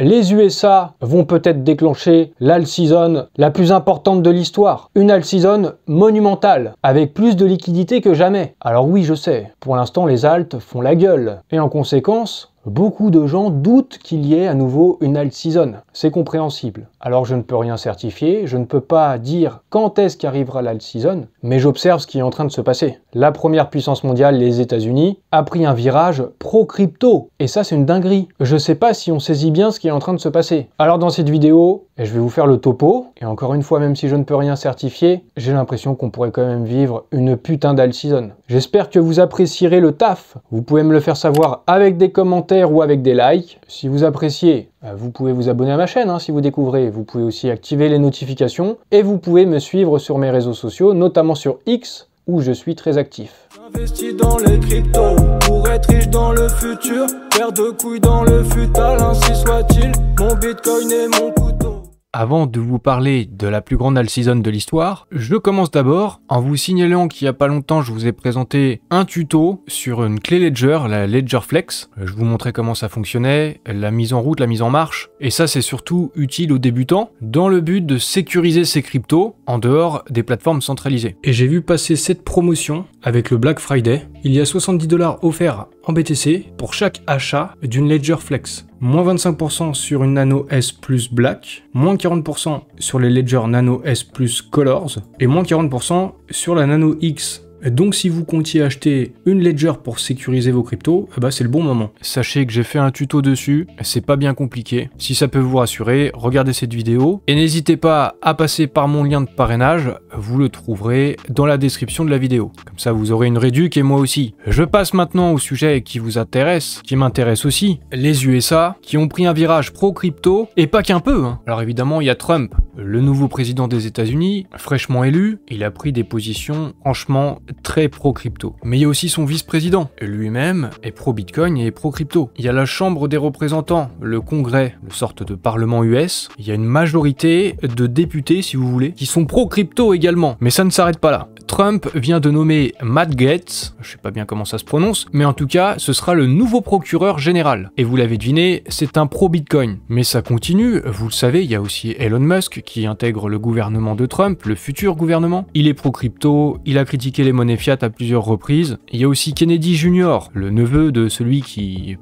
Les USA vont peut-être déclencher l'alt season la plus importante de l'histoire. Une alt season monumentale, avec plus de liquidités que jamais. Alors oui, je sais, pour l'instant les alts font la gueule. Et en conséquence, beaucoup de gens doutent qu'il y ait à nouveau une alt season. C'est compréhensible. Alors je ne peux rien certifier, je ne peux pas dire quand est-ce qu'arrivera l'alt season, mais j'observe ce qui est en train de se passer. La première puissance mondiale, les États-Unis, a pris un virage pro-crypto. Et ça, c'est une dinguerie. Je sais pas si on saisit bien ce qui est en train de se passer. Alors dans cette vidéo, je vais vous faire le topo. Et encore une fois, même si je ne peux rien certifier, j'ai l'impression qu'on pourrait quand même vivre une putain d'alt season. J'espère que vous apprécierez le taf. Vous pouvez me le faire savoir avec des commentaires ou avec des likes. Si vous appréciez, vous pouvez vous abonner à ma chaîne si vous découvrez. Vous pouvez aussi activer les notifications et vous pouvez me suivre sur mes réseaux sociaux, notamment sur X, où je suis très actif. J'investis dans les cryptos pour être riche dans le futur, paire de couilles dans le futal, ainsi soit-il. Mon bitcoin est mon couteau. Avant de vous parler de la plus grande alt season de l'histoire, je commence d'abord en vous signalant qu'il n'y a pas longtemps je vous ai présenté un tuto sur une clé Ledger, la Ledger Flex. Je vous montrais comment ça fonctionnait, la mise en route, la mise en marche, et ça c'est surtout utile aux débutants dans le but de sécuriser ses cryptos en dehors des plateformes centralisées. Et j'ai vu passer cette promotion avec le Black Friday. Il y a 70 $ offerts en BTC pour chaque achat d'une Ledger Flex. Moins 25% sur une Nano S Plus Black, moins 40% sur les Ledger Nano S Plus Colors, et moins 40% sur la Nano X. Donc si vous comptiez acheter une Ledger pour sécuriser vos cryptos, c'est le bon moment. Sachez que j'ai fait un tuto dessus, c'est pas bien compliqué. Si ça peut vous rassurer, regardez cette vidéo. Et n'hésitez pas à passer par mon lien de parrainage, vous le trouverez dans la description de la vidéo. Comme ça vous aurez une réduc et moi aussi. Je passe maintenant au sujet qui vous intéresse, qui m'intéresse aussi. Les USA, qui ont pris un virage pro-crypto, et pas qu'un peu. Alors évidemment il y a Trump, le nouveau président des États-Unis, fraîchement élu. Il a pris des positions franchement très pro-crypto. Mais il y a aussi son vice-président. Lui-même est pro-Bitcoin et pro-crypto. Il y a la Chambre des représentants, le Congrès, une sorte de parlement US. Il y a une majorité de députés, si vous voulez, qui sont pro-crypto également. Mais ça ne s'arrête pas là. Trump vient de nommer Matt Gaetz, je sais pas bien comment ça se prononce, mais en tout cas, ce sera le nouveau procureur général. Et vous l'avez deviné, c'est un pro-Bitcoin. Mais ça continue, vous le savez, il y a aussi Elon Musk qui intègre le gouvernement de Trump, le futur gouvernement. Il est pro-crypto, il a critiqué les monnaies fiat à plusieurs reprises. Il y a aussi Kennedy Jr., le neveu de celui qui...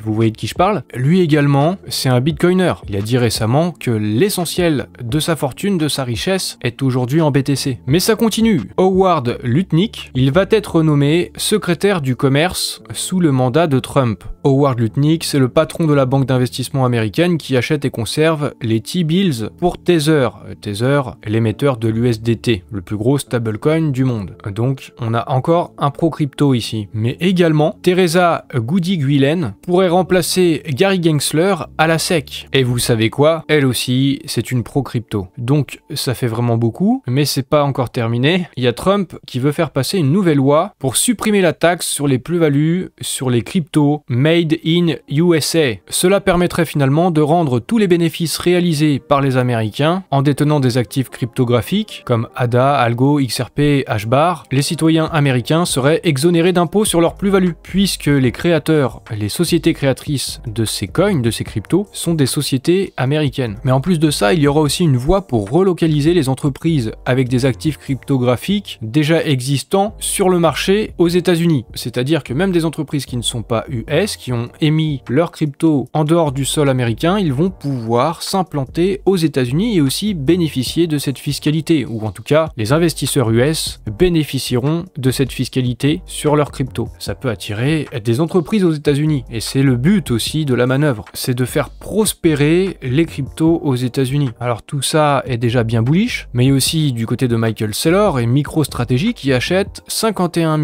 Vous voyez de qui je parle? Lui également, c'est un bitcoiner. Il a dit récemment que l'essentiel de sa fortune, de sa richesse, est aujourd'hui en BTC. Mais ça continue. Howard Lutnick, il va être nommé secrétaire du commerce sous le mandat de Trump. Howard Lutnick, c'est le patron de la banque d'investissement américaine qui achète et conserve les T-bills pour Tether. Tether, l'émetteur de l'USDT, le plus gros stablecoin du monde. Donc, on a encore un pro-crypto ici. Mais également, Teresa Goody-Guilen pourrait remplacer Gary Gensler à la SEC. Et vous savez quoi? Elle aussi, c'est une pro-crypto. Donc, ça fait vraiment beaucoup, mais c'est pas encore terminé. Il y a Trump qui veut faire passer une nouvelle loi pour supprimer la taxe sur les plus-values sur les cryptos made in USA. Cela permettrait finalement de rendre tous les bénéfices réalisés par les Américains en détenant des actifs cryptographiques comme ADA, Algo, XRP, HBAR. Les citoyens américains seraient exonérés d'impôts sur leurs plus-values, puisque les créateurs, les sociétés créatrices de ces coins, de ces cryptos, sont des sociétés américaines. Mais en plus de ça, il y aura aussi une voie pour relocaliser les entreprises avec des actifs cryptographiques déjà existants sur le marché aux États-Unis. C'est-à-dire que même des entreprises qui ne sont pas US, qui ont émis leurs cryptos en dehors du sol américain, ils vont pouvoir s'implanter aux États-Unis et aussi bénéficier de cette fiscalité, ou en tout cas, les investisseurs US bénéficieront de cette fiscalité sur leurs cryptos. Ça peut attirer des entreprises aux États-Unis, et c'est le but aussi de la manœuvre, c'est de faire prospérer les cryptos aux États-Unis. Alors tout ça est déjà bien bullish, mais il y a aussi du côté de Michael Saylor et MicroStrategy qui achètent 51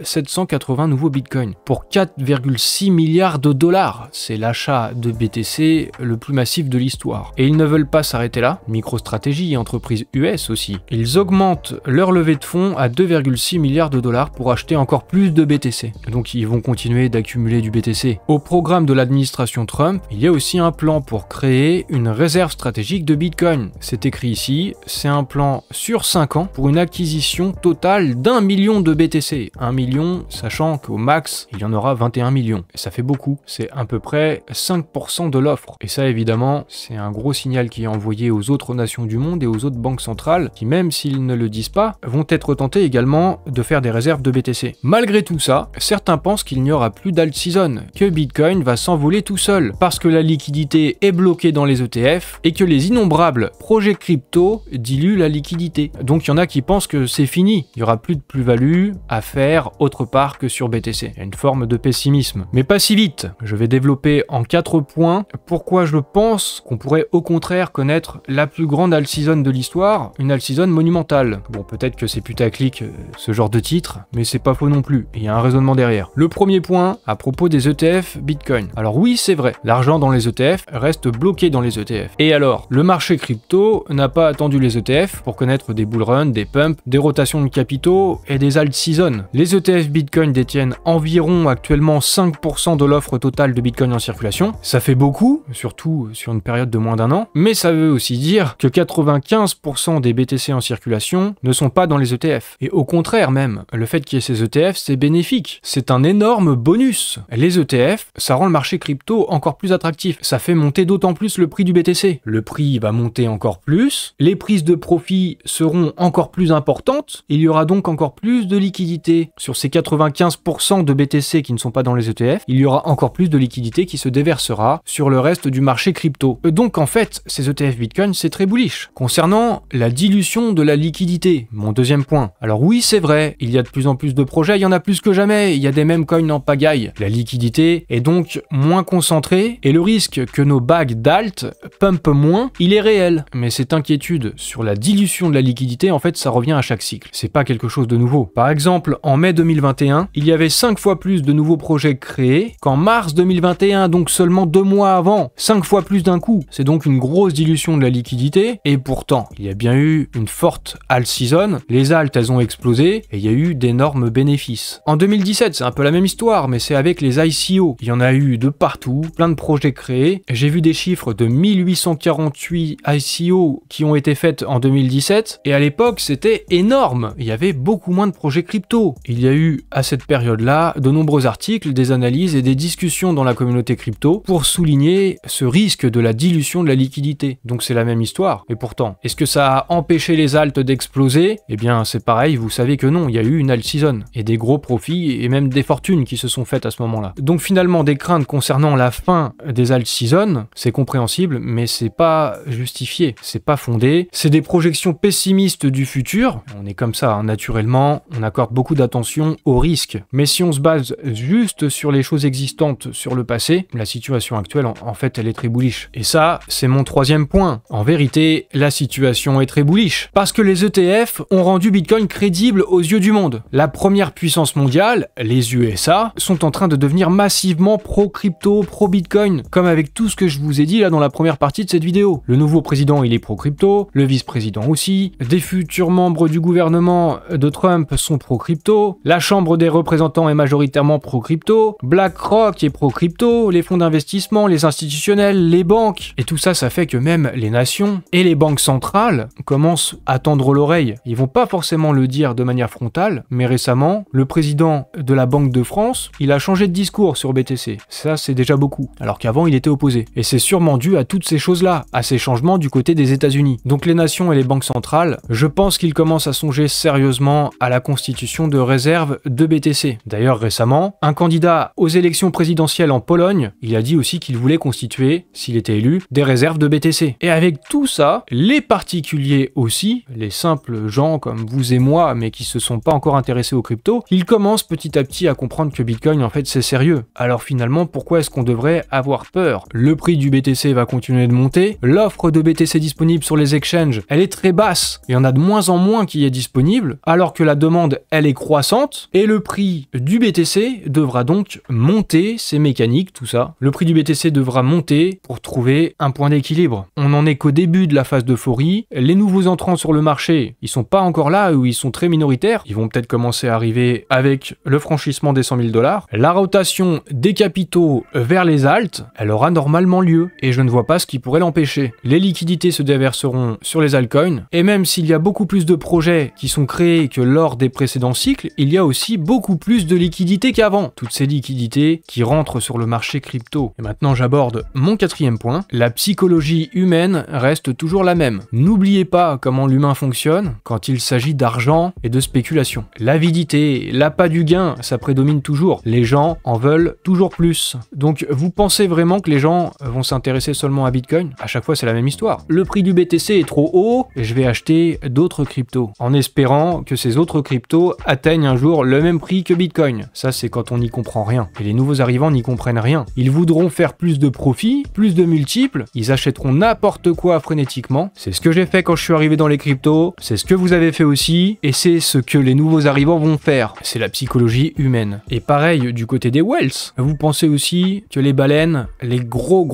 780 nouveaux bitcoins pour 4,6 milliards de dollars. C'est l'achat de BTC le plus massif de l'histoire. Et ils ne veulent pas s'arrêter là. MicroStrategy, entreprise US aussi, ils augmentent leur levée de fonds à 2,6 milliards de dollars pour acheter encore plus de BTC. Donc ils vont continuer d'accumuler du BTC BTC. Au programme de l'administration Trump, il y a aussi un plan pour créer une réserve stratégique de Bitcoin. C'est écrit ici, c'est un plan sur 5 ans pour une acquisition totale d'1 million de BTC. 1 million, sachant qu'au max, il y en aura 21 millions. Et ça fait beaucoup, c'est à peu près 5% de l'offre. Et ça, évidemment, c'est un gros signal qui est envoyé aux autres nations du monde et aux autres banques centrales qui, même s'ils ne le disent pas, vont être tentés également de faire des réserves de BTC. Malgré tout ça, certains pensent qu'il n'y aura plus d'alt season, que Bitcoin va s'envoler tout seul, parce que la liquidité est bloquée dans les ETF et que les innombrables projets crypto diluent la liquidité. Donc il y en a qui pensent que c'est fini, il n'y aura plus de plus-value à faire autre part que sur BTC. Il y a une forme de pessimisme. Mais pas si vite. Je vais développer en 4 points pourquoi je pense qu'on pourrait au contraire connaître la plus grande alt season de l'histoire, une alt season monumentale. Bon, peut-être que c'est putaclic ce genre de titre, mais c'est pas faux non plus. Il y a un raisonnement derrière. Le premier point, à propos des ETF Bitcoin. Alors oui, c'est vrai, l'argent dans les ETF reste bloqué dans les ETF. Et alors, le marché crypto n'a pas attendu les ETF pour connaître des bull runs, des pumps, des rotations de capitaux et des alt seasons. Les ETF Bitcoin détiennent environ actuellement 5% de l'offre totale de Bitcoin en circulation. Ça fait beaucoup, surtout sur une période de moins d'un an, mais ça veut aussi dire que 95% des BTC en circulation ne sont pas dans les ETF. Et au contraire même, le fait qu'il y ait ces ETF, c'est bénéfique. C'est un énorme bonus. Les ETF, ça rend le marché crypto encore plus attractif. Ça fait monter d'autant plus le prix du BTC. Le prix va monter encore plus, les prises de profit seront encore plus importantes, il y aura donc encore plus de liquidité. Sur ces 95% de BTC qui ne sont pas dans les ETF, il y aura encore plus de liquidité qui se déversera sur le reste du marché crypto. Donc en fait, ces ETF Bitcoin, c'est très bullish. Concernant la dilution de la liquidité, mon deuxième point. Alors oui, c'est vrai, il y a de plus en plus de projets, il y en a plus que jamais, il y a des mêmes coins en pagaille. La liquidité est donc moins concentrée et le risque que nos bagues d'alt pumpent moins, il est réel. Mais cette inquiétude sur la dilution de la liquidité, en fait, ça revient à chaque cycle. C'est pas quelque chose de nouveau. Par exemple, en mai 2021, il y avait 5 fois plus de nouveaux projets créés qu'en mars 2021, donc seulement 2 mois avant. 5 fois plus d'un coup. C'est donc une grosse dilution de la liquidité et pourtant, il y a bien eu une forte alt season. Les alts, elles ont explosé et il y a eu d'énormes bénéfices. En 2017, c'est un peu la même histoire, mais c'est avec les ICO. Il y en a eu de partout, plein de projets créés. J'ai vu des chiffres de 1848 ICO qui ont été faites en 2017 et à l'époque, c'était énorme. Il y avait beaucoup moins de projets crypto. Il y a eu à cette période-là de nombreux articles, des analyses et des discussions dans la communauté crypto pour souligner ce risque de la dilution de la liquidité. Donc c'est la même histoire. Et pourtant, est-ce que ça a empêché les alts d'exploser? Eh bien, c'est pareil, vous savez que non, il y a eu une alt season et des gros profits et même des fortunes qui se sont faites à ce moment-là. Donc finalement, des craintes concernant la fin des alt season, c'est compréhensible, mais c'est pas justifié, c'est pas fondé, c'est des projections pessimistes du futur. On est comme ça, hein, naturellement, on accorde beaucoup d'attention aux risques. Mais si on se base juste sur les choses existantes sur le passé, la situation actuelle, en fait, elle est très bullish. Et ça, c'est mon troisième point. En vérité, la situation est très bullish. Parce que les ETF ont rendu Bitcoin crédible aux yeux du monde. La première puissance mondiale, les USA, sont en train de devenir massivement pro-crypto, pro-Bitcoin, comme avec tout ce que je vous ai dit là dans la première partie de cette vidéo. Le nouveau président, il est pro-crypto, le vice-président aussi, des futurs membres du gouvernement de Trump sont pro-crypto, la Chambre des représentants est majoritairement pro-crypto, BlackRock est pro-crypto, les fonds d'investissement, les institutionnels, les banques, et tout ça, ça fait que même les nations et les banques centrales commencent à tendre l'oreille. Ils vont pas forcément le dire de manière frontale, mais récemment, le président de la Banque de France, il a changé de discours sur BTC. Ça, c'est déjà beaucoup, alors qu'avant, il était opposé. Et c'est sûrement dû à toutes ces choses-là, à ces changements du côté des États-Unis. Donc les nations et les banques centrales, je pense qu'ils commencent à songer sérieusement à la constitution de réserves de BTC. D'ailleurs, récemment, un candidat aux élections présidentielles en Pologne, il a dit aussi qu'il voulait constituer, s'il était élu, des réserves de BTC. Et avec tout ça, les particuliers aussi, les simples gens comme vous et moi, mais qui se sont pas encore intéressés aux cryptos, ils commencent petit à petit à comprendre que Bitcoin, en fait, c'est sérieux. Alors finalement, pourquoi est-ce qu'on devrait avoir peur? Le prix du BTC va continuer de monter, l'offre de BTC disponible sur les exchanges, elle est très basse, il y en a de moins en moins qui est disponible, alors que la demande, elle est croissante, et le prix du BTC devra donc monter, c'est mécanique tout ça. Le prix du BTC devra monter pour trouver un point d'équilibre. On n'en est qu'au début de la phase d'euphorie, les nouveaux entrants sur le marché, ils sont pas encore là ou ils sont très minoritaires, ils vont peut-être commencer à arriver avec le franchissement des 100 000 $. La rotation rotation des capitaux vers les alts, elle aura normalement lieu, et je ne vois pas ce qui pourrait l'empêcher. Les liquidités se déverseront sur les altcoins, et même s'il y a beaucoup plus de projets qui sont créés que lors des précédents cycles, il y a aussi beaucoup plus de liquidités qu'avant. Toutes ces liquidités qui rentrent sur le marché crypto. Et maintenant j'aborde mon quatrième point, la psychologie humaine reste toujours la même. N'oubliez pas comment l'humain fonctionne quand il s'agit d'argent et de spéculation. L'avidité, l'appât du gain, ça prédomine toujours. Les gens en veulent toujours plus. Donc vous pensez vraiment que les gens vont s'intéresser seulement à Bitcoin? À chaque fois c'est la même histoire. Le prix du BTC est trop haut, et je vais acheter d'autres cryptos, en espérant que ces autres cryptos atteignent un jour le même prix que Bitcoin. Ça c'est quand on n'y comprend rien. Et les nouveaux arrivants n'y comprennent rien. Ils voudront faire plus de profits, plus de multiples, ils achèteront n'importe quoi frénétiquement. C'est ce que j'ai fait quand je suis arrivé dans les cryptos, c'est ce que vous avez fait aussi, et c'est ce que les nouveaux arrivants vont faire. C'est la psychologie humaine. Et pareil du côté des wealths. Vous pensez aussi que les baleines, les gros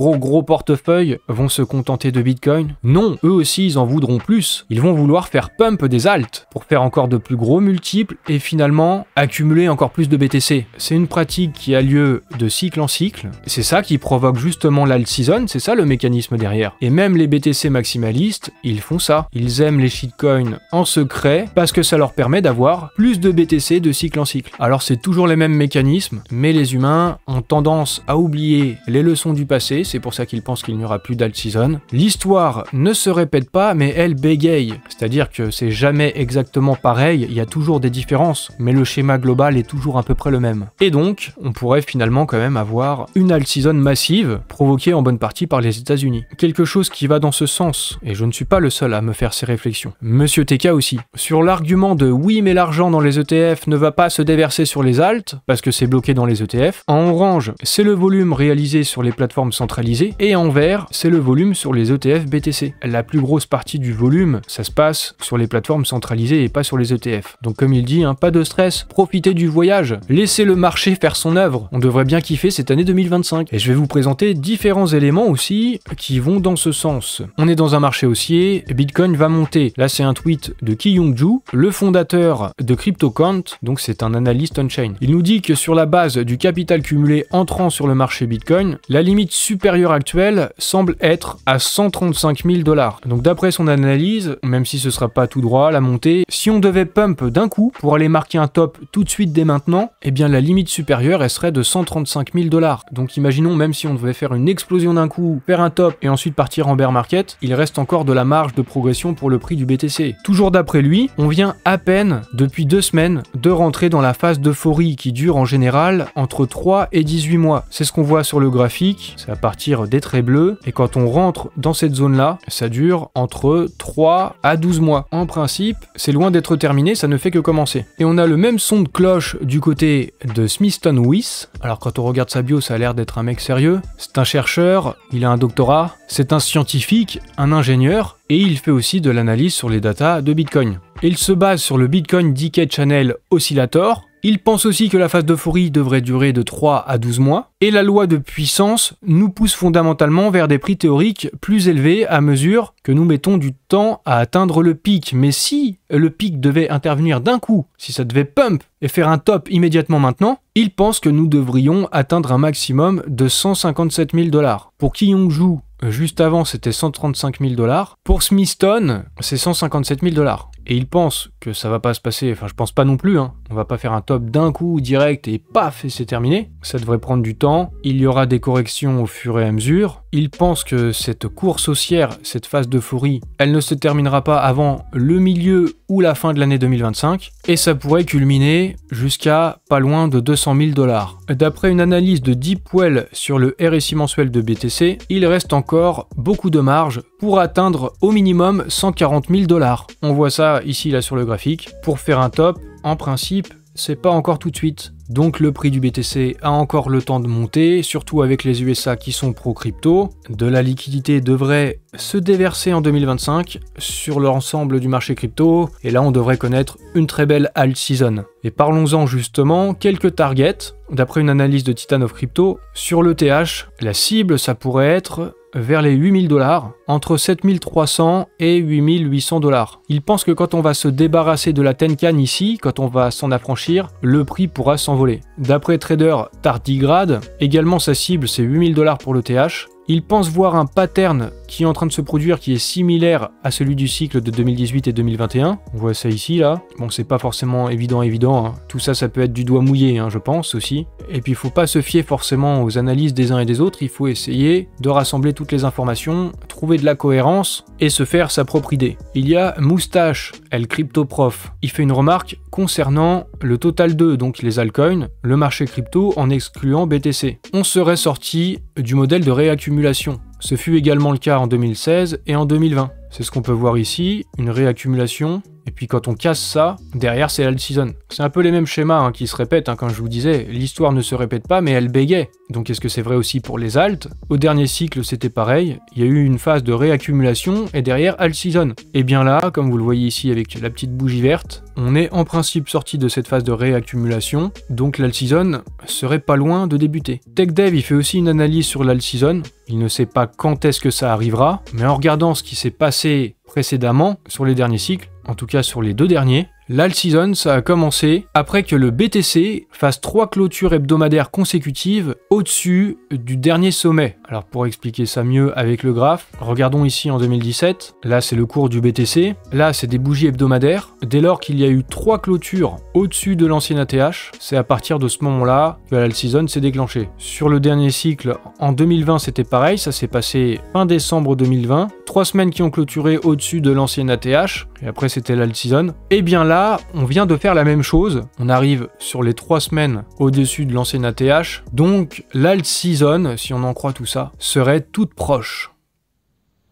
portefeuilles vont se contenter de Bitcoin? Non, eux aussi ils en voudront plus. Ils vont vouloir faire pump des alts pour faire encore de plus gros multiples et finalement accumuler encore plus de BTC. C'est une pratique qui a lieu de cycle en cycle. C'est ça qui provoque justement l'alt season, c'est ça le mécanisme derrière. Et même les BTC maximalistes, ils font ça. Ils aiment les shitcoins en secret parce que ça leur permet d'avoir plus de BTC de cycle en cycle. Alors c'est toujours les mêmes mécanismes, mais les humains ont tendance à oublier les leçons du passé, c'est pour ça qu'ils pensent qu'il n'y aura plus d'alt season. L'histoire ne se répète pas, mais elle bégaye. C'est-à-dire que c'est jamais exactement pareil, il y a toujours des différences, mais le schéma global est toujours à peu près le même. Et donc, on pourrait finalement quand même avoir une alt season massive, provoquée en bonne partie par les États-Unis. Quelque chose qui va dans ce sens, et je ne suis pas le seul à me faire ces réflexions. Monsieur TK aussi. Sur l'argument de oui, mais l'argent dans les ETF ne va pas se déverser sur les alts, parce que c'est bloqué dans les ETF. En orange, c'est le volume réalisé sur les plateformes centralisées, et en vert, c'est le volume sur les ETF BTC. La plus grosse partie du volume, ça se passe sur les plateformes centralisées et pas sur les ETF. Donc comme il dit, hein, pas de stress, profitez du voyage, laissez le marché faire son œuvre. On devrait bien kiffer cette année 2025. Et je vais vous présenter différents éléments aussi qui vont dans ce sens. On est dans un marché haussier, Bitcoin va monter. Là c'est un tweet de Ki-Young-ju, le fondateur de CryptoQuant, donc c'est un analyste on-chain. Il nous dit que sur la base du capital cumulé entrant sur le marché Bitcoin, la limite supérieure actuelle semble être à 135 000 $. Donc d'après son analyse, même si ce sera pas tout droit la montée, si on devait pump d'un coup pour aller marquer un top tout de suite dès maintenant, eh bien la limite supérieure elle serait de 135 000 $. Donc imaginons même si on devait faire une explosion d'un coup, faire un top et ensuite partir en bear market, il reste encore de la marge de progression pour le prix du BTC. Toujours d'après lui, on vient à peine depuis 2 semaines de rentrer dans la phase d'euphorie qui dure en général entre 3 et 18 mois. C'est ce qu'on voit sur le graphique, c'est à partir des traits bleus, et quand on rentre dans cette zone là, ça dure entre 3 à 12 mois. En principe, c'est loin d'être terminé, ça ne fait que commencer. Et on a le même son de cloche du côté de Smithson Wyss. Alors quand on regarde sa bio, ça a l'air d'être un mec sérieux. C'est un chercheur, il a un doctorat, c'est un scientifique, un ingénieur, et il fait aussi de l'analyse sur les datas de Bitcoin. Il se base sur le Bitcoin Decay Channel Oscillator. Il pense aussi que la phase d'euphorie devrait durer de 3 à 12 mois, et la loi de puissance nous pousse fondamentalement vers des prix théoriques plus élevés à mesure que nous mettons du temps à atteindre le pic. Mais si le pic devait intervenir d'un coup, si ça devait pump et faire un top immédiatement maintenant, il pense que nous devrions atteindre un maximum de 157 000 $. Pour Ki-Young-ju, juste avant c'était 135 000 $. Pour Smithson, c'est 157 000 $. Et il pense que ça va pas se passer, enfin je pense pas non plus, hein. On va pas faire un top d'un coup direct et paf et c'est terminé. Ça devrait prendre du temps, il y aura des corrections au fur et à mesure. Il pense que cette course haussière, cette phase d'euphorie, elle ne se terminera pas avant le milieu ou la fin de l'année 2025, et ça pourrait culminer jusqu'à pas loin de 200 000 $. D'après une analyse de Deepwell sur le RSI mensuel de BTC, il reste encore beaucoup de marge pour atteindre au minimum 140 000 $. On voit ça ici là sur le graphique. Pour faire un top, en principe, c'est pas encore tout de suite. Donc le prix du BTC a encore le temps de monter, surtout avec les USA qui sont pro-crypto. De la liquidité devrait se déverser en 2025 sur l'ensemble du marché crypto, et là on devrait connaître une très belle alt season. Et parlons-en justement, quelques targets. D'après une analyse de Titan of Crypto, sur le TH, la cible ça pourrait être vers les 8000 $, entre 7300 et 8800 $. Il pense que quand on va se débarrasser de la Tenkan ici, quand on va s'en affranchir, le prix pourra s'envoler. D'après trader Tardigrade, également sa cible c'est 8000 $ pour le TH. Il pense voir un pattern qui est en train de se produire qui est similaire à celui du cycle de 2018 et 2021. On voit ça ici, là. Bon, c'est pas forcément évident, hein. Tout ça, ça peut être du doigt mouillé, hein, je pense, aussi. Et puis, il faut pas se fier forcément aux analyses des uns et des autres. Il faut essayer de rassembler toutes les informations, trouver de la cohérence et se faire sa propre idée. Il y a Moustache, El Crypto-Prof. Il fait une remarque concernant le Total 2, donc les altcoins, le marché crypto en excluant BTC. On serait sorti du modèle de réaccumulation. Ce fut également le cas en 2016 et en 2020. C'est ce qu'on peut voir ici, une réaccumulation. Et puis quand on casse ça, derrière c'est l'alt season. C'est un peu les mêmes schémas hein, qui se répètent, hein, comme je vous disais, l'histoire ne se répète pas mais elle bégait. Donc est-ce que c'est vrai aussi pour les alts? Au dernier cycle c'était pareil, il y a eu une phase de réaccumulation et derrière alt season. Et bien là, comme vous le voyez ici avec la petite bougie verte, on est en principe sorti de cette phase de réaccumulation, donc l'alt season serait pas loin de débuter. TechDev il fait aussi une analyse sur l'alt season, il ne sait pas quand est-ce que ça arrivera, mais en regardant ce qui s'est passé précédemment sur les derniers cycles, en tout cas sur les deux derniers, l'alt season ça a commencé après que le BTC fasse 3 clôtures hebdomadaires consécutives au-dessus du dernier sommet. Alors pour expliquer ça mieux avec le graphe, regardons ici en 2017, là c'est le cours du BTC, là c'est des bougies hebdomadaires, dès lors qu'il y a eu 3 clôtures au-dessus de l'ancien ATH, c'est à partir de ce moment-là que l'alt season s'est déclenché. Sur le dernier cycle, en 2020 c'était pareil, ça s'est passé fin décembre 2020, 3 semaines qui ont clôturé au-dessus de l'ancien ATH, et après c'était l'alt season. Et bien là, on vient de faire la même chose, on arrive sur les 3 semaines au-dessus de l'ancien ATH, donc l'alt season, si on en croit tout ça, serait toute proche.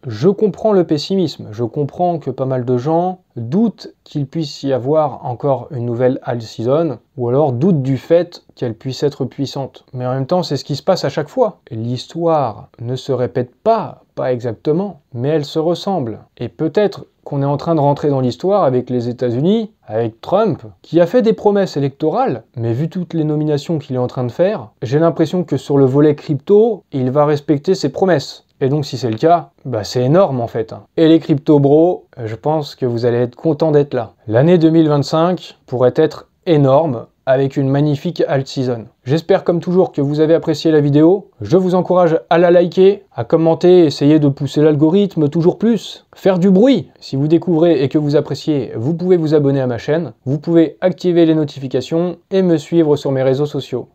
Je comprends le pessimisme, je comprends que pas mal de gens doutent qu'il puisse y avoir encore une nouvelle alt season, ou alors doutent du fait qu'elle puisse être puissante. Mais en même temps, c'est ce qui se passe à chaque fois. L'histoire ne se répète pas exactement, mais elle se ressemble. Et peut-être qu'on est en train de rentrer dans l'histoire avec les États-Unis, avec Trump, qui a fait des promesses électorales, mais vu toutes les nominations qu'il est en train de faire, j'ai l'impression que sur le volet crypto, il va respecter ses promesses. Et donc si c'est le cas, bah c'est énorme en fait. Et les crypto bros, je pense que vous allez être contents d'être là. L'année 2025 pourrait être énorme avec une magnifique alt season. J'espère comme toujours que vous avez apprécié la vidéo. Je vous encourage à la liker, à commenter, essayer de pousser l'algorithme toujours plus, faire du bruit. Si vous découvrez et que vous appréciez, vous pouvez vous abonner à ma chaîne, vous pouvez activer les notifications et me suivre sur mes réseaux sociaux.